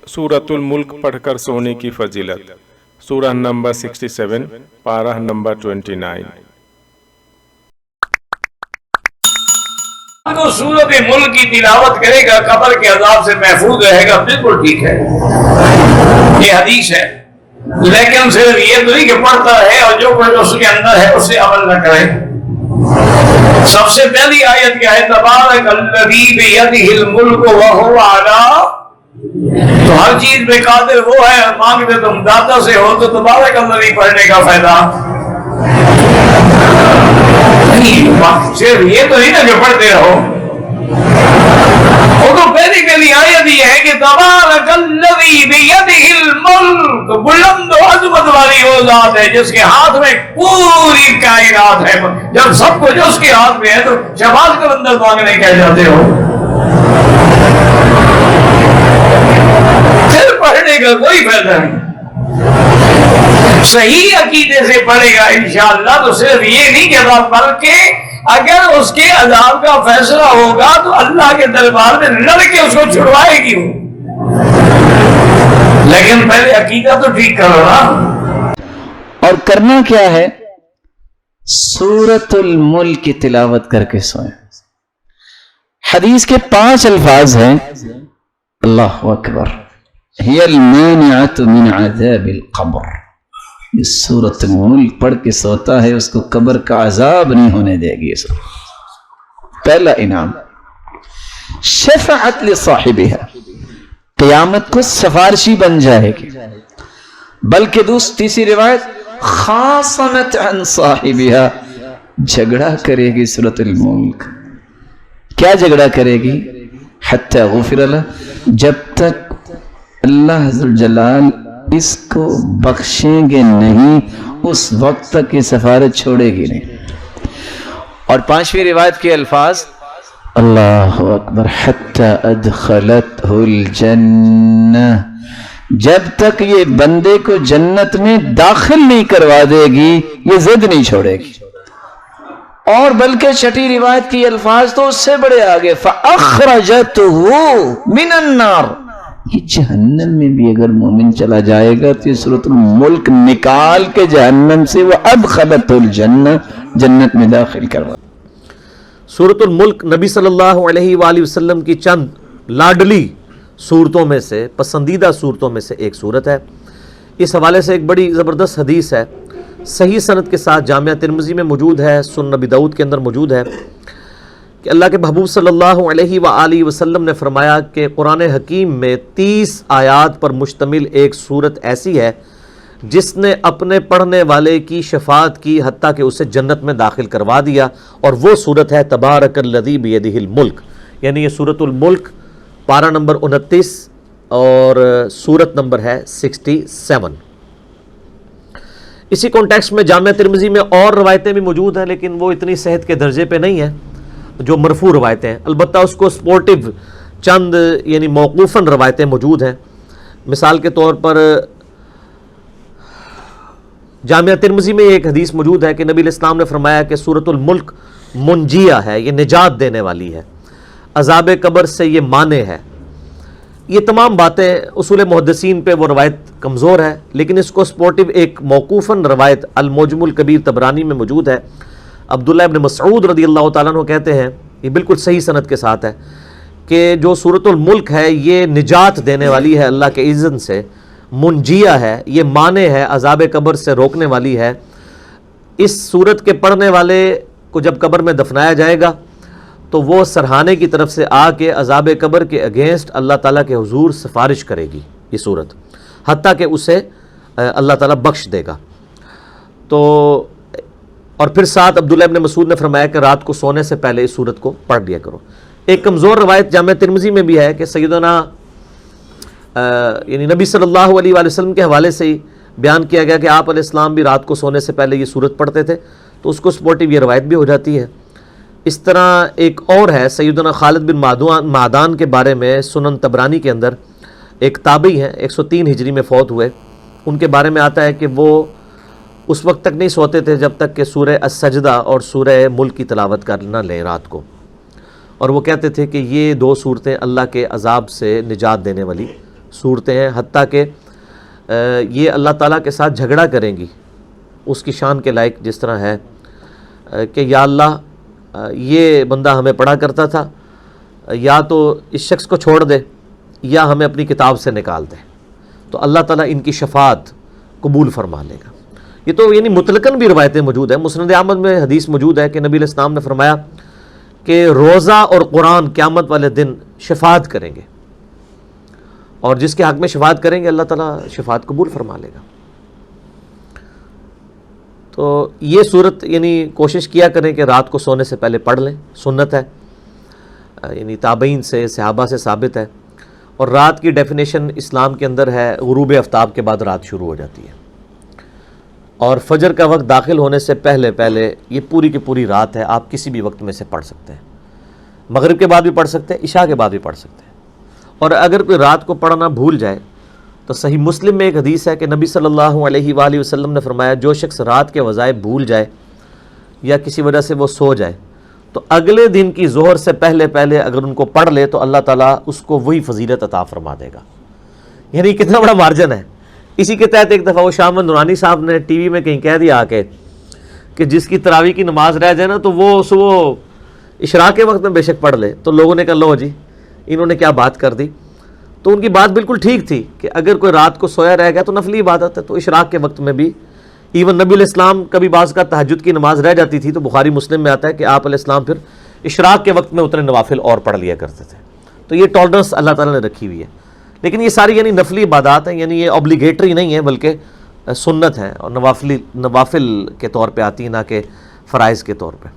सूरतुल मुल्क पढ़कर सोने की फजीलत। सूरह नंबर 67 पारा नंबर 29। तो सूरत मुल्क की तिलावत करेगा कब्र के अजाब से महफूज रहेगा, बिल्कुल ठीक है, ये हदीस है। लेकिन सिर्फ ये तो नहीं कि पढ़ता है और जो कुछ उसके अंदर है उससे अमल न करे। सबसे पहली आयत क्या है? तबारकल्लज़ी बियदिहिल मुल्क व हुवा अला, तो हर चीज पे कादिर वो है। मांगते तुम दाता से हो तो तबारकल्लज़ी पढ़ने का फायदा सिर्फ ये तो नहीं ना जो पढ़ते रहो। वो तो पहली आयत ये है कि तबारकल्लज़ी बियदिहिल मुल्क, बुलंद अज़मत वाली वो जात है जिसके हाथ में पूरी कायनात है। जब सब कुछ उसके हाथ में है तो शबाज के अंदर मांगने कह जाते हो। सिर्फ पढ़ने का कोई फायदा नहीं। सही अकीदे से पढ़ेगा इंशाअल्लाह तो सिर्फ ये नहीं कि पढ़ के अगर उसके अजाब का फैसला होगा तो अल्लाह के दरबार में लड़के उसको छुड़वाएगी वो। लेकिन पहले अकीदा तो ठीक करो ना। और करना क्या है? सूरतुल मुल्क की तिलावत करके सोए। हदीस के 5 अल्फाज हैं, अल्लाहु अकबर, हियल मानिअतु मिन अज़ाबिल क़ब्र। इस सूरतुल मुल्क पढ़ के सोता है उसको कब्र का अजाब नहीं होने देगी। पहला इनाम शफ़ाअत लिसाहिबिहा, क़यामत को सफारशी बन जाएगी। बल्कि तीसरी रिवायत खासमत अन साहिबिहा, झगड़ा करेगी सूरतुल मुल्क। क्या झगड़ा करेगी? हत्ता गुफिर लह, जब तक अल्लाह अज़्ज़ल जलाल इसको बख्शेंगे नहीं उस वक्त तक ये सफारत छोड़ेगी नहीं। और 5वीं रिवायत के अल्फाज अल्लाहु अकबर, हत्ता अदखलतहुल जन्नह, जब तक ये बंदे को जन्नत में दाखिल नहीं करवा देगी ये जिद नहीं छोड़ेगी। और बल्कि 6ठी रिवायत की अल्फाज तो उससे बड़े आगे, फ़अख़रजतहु मिनन नार, ये जहन्नम में भी अगर मोमिन चला जाएगा तो ये सूरतुल मुल्क निकाल के जहन्नम से वह अदखलतहुल जन्नह, जन्नत में दाखिल करवा। सूरतुल मुल्क नबी सल्लल्लाहु अलैहि वसल्लम की चंद लाडली सूरतों में से, पसंदीदा सूरतों में से एक सूरत है। इस हवाले से एक बड़ी ज़बरदस्त हदीस है, सही सनद के साथ, जामिया तिरमिज़ी में मौजूद है, सुनन नबी दाऊद के अंदर मौजूद है कि अल्लाह के महबूब सल्लल्लाहु अलैहि वसल्लम ने फरमाया कि कुरान हकीम में 30 आयात पर मुश्तमिल एक सूरत ऐसी है जिसने अपने पढ़ने वाले की शफाअत की, हत्ता कि उसे जन्नत में दाखिल करवा दिया। और वो सूरत है तबारकल्लज़ी बियदिहिल मुल्क, यानी ये सूरतुल मुल्क पारा नंबर 29 और सूरत नंबर है 67। इसी कॉन्टेक्स्ट में जामिया तिरमिज़ी में और रवायतें भी मौजूद हैं, लेकिन वो इतनी सेहत के दर्जे पे नहीं है जो मरफू रवायतें हैं। अलबत्ता उसको स्पोर्टिव चंद यानी मौकूफ़न रवायतें मौजूद हैं। मिसाल के तौर पर जामिया तिरमिज़ी में एक हदीस मौजूद है कि नबी इस्लाम ने फरमाया कि सूरतुल मुल्क मुंजिया है, ये निजात देने वाली है, अज़ाब कब्र से ये माने है। ये तमाम बातें उसूल मुहद्दिसीन पे वो रवायत कमज़ोर है, लेकिन इसको स्पोर्टिव एक मौकूफ़न रवायत अल-मुजमुल कबीर तबरानी में मौजूद है। अब्दुल्ला इब्न मसऊद रज़ियल्लाहु ताला अन्हु कहते हैं, ये बिल्कुल सही सनद के साथ है कि जो सूरतुल मुल्क है ये निजात देने वाली है अल्लाह के इज़्ज़न से, मुंजिया है, ये माने है, अज़ाब कब्र से रोकने वाली है। इस सूरत के पढ़ने वाले को जब कब्र में दफनाया जाएगा तो वो सरहाने की तरफ से आके अज़ाब कब्र के अगेंस्ट अल्लाह ताला के हुजूर सिफारिश करेगी ये सूरत, हत्ता कि उसे अल्लाह ताला बख्श देगा। तो और फिर साथ अब्दुल्ला इब्न मसूद ने फरमाया कि रात को सोने से पहले इस सूरत को पढ़ लिया करो। एक कमज़ोर रवायत जामिया तिरमिज़ी में भी है कि सैयदना यानी नबी सल्लल्लाहु अलैहि वसल्लम के हवाले से ही बयान किया गया कि आप अलैहिस्सलाम भी रात को सोने से पहले ये सूरत पढ़ते थे, तो उसको सपोर्टिव ये रवायत भी हो जाती है। इस तरह एक और है सैयदना खालिद बिन मादान के बारे में सुनन तबरानी के अंदर, एक ताबी हैं 103 हिजरी में फ़ौत हुए, उनके बारे में आता है कि वो उस वक्त तक नहीं सोते थे जब तक कि सूरह अस-सजदा और सूरह मुल्क की तिलावत कर ना लें रात को। और वो कहते थे कि ये दो सूरतें अल्लाह के अजाब से निजात देने वाली صورتیں ہیں، حتیٰ کہ یہ اللہ تعالیٰ کے ساتھ جھگڑا کریں گی اس کی شان کے لائق، جس طرح ہے کہ یا اللہ یہ بندہ ہمیں پڑھا کرتا تھا، یا تو اس شخص کو چھوڑ دے یا ہمیں اپنی کتاب سے نکال دے، تو اللہ تعالیٰ ان کی شفاعت قبول فرما لے گا۔ یہ تو یعنی مطلقاً بھی روایتیں موجود ہیں۔ مسند احمد میں حدیث موجود ہے کہ نبی علیہ السلام نے فرمایا کہ روزہ اور قرآن قیامت والے دن شفاعت کریں گے، اور جس کے حق میں شفاعت کریں گے اللہ تعالیٰ شفاعت قبول فرما لے گا۔ تو یہ صورت یعنی کوشش کیا کریں کہ رات کو سونے سے پہلے پڑھ لیں، سنت ہے، یعنی تابعین سے، صحابہ سے ثابت ہے۔ اور رات کی ڈیفینیشن اسلام کے اندر ہے غروب آفتاب کے بعد رات شروع ہو جاتی ہے، اور فجر کا وقت داخل ہونے سے پہلے یہ پوری کی پوری رات ہے، آپ کسی بھی وقت میں سے پڑھ سکتے ہیں، مغرب کے بعد بھی پڑھ سکتے ہیں، عشاء کے بعد بھی پڑھ سکتے ہیں۔ اور اگر کوئی رات کو پڑھنا بھول جائے تو صحیح مسلم میں ایک حدیث ہے کہ نبی صلی اللہ علیہ وآلہ وسلم نے فرمایا جو شخص رات کے وظائف بھول جائے یا کسی وجہ سے وہ سو جائے تو اگلے دن کی ظہر سے پہلے اگر ان کو پڑھ لے تو اللہ تعالیٰ اس کو وہی فضیلت عطا فرما دے گا۔ یعنی کتنا بڑا مارجن ہے۔ اسی کے تحت ایک دفعہ وہ شاہ محمد نورانی صاحب نے ٹی وی میں کہیں کہہ دیا آ کے کہ جس کی تراویح کی نماز رہ جائے نا تو وہ صبح اشراق کے وقت میں بے شک پڑھ لے، تو لوگوں نے کہا لو جی انہوں نے کیا بات کر دی۔ تو ان کی بات بالکل ٹھیک تھی کہ اگر کوئی رات کو سویا رہ گیا تو نفلی عبادت ہے، تو اشراق کے وقت میں بھی ایون نبی علیہ السلام کبھی بعض کا تہجد کی نماز رہ جاتی تھی تو بخاری مسلم میں آتا ہے کہ آپ علیہ السلام پھر اشراق کے وقت میں اتنے نوافل اور پڑھ لیا کرتے تھے۔ تو یہ ٹالرنس اللہ تعالیٰ نے رکھی ہوئی ہے، لیکن یہ ساری یعنی نفلی عبادات ہیں، یعنی یہ اوبلیگیٹری نہیں ہے بلکہ سنت ہیں اور نوافل کے طور پہ آتی ہیں، نہ کہ فرائض کے طور پہ۔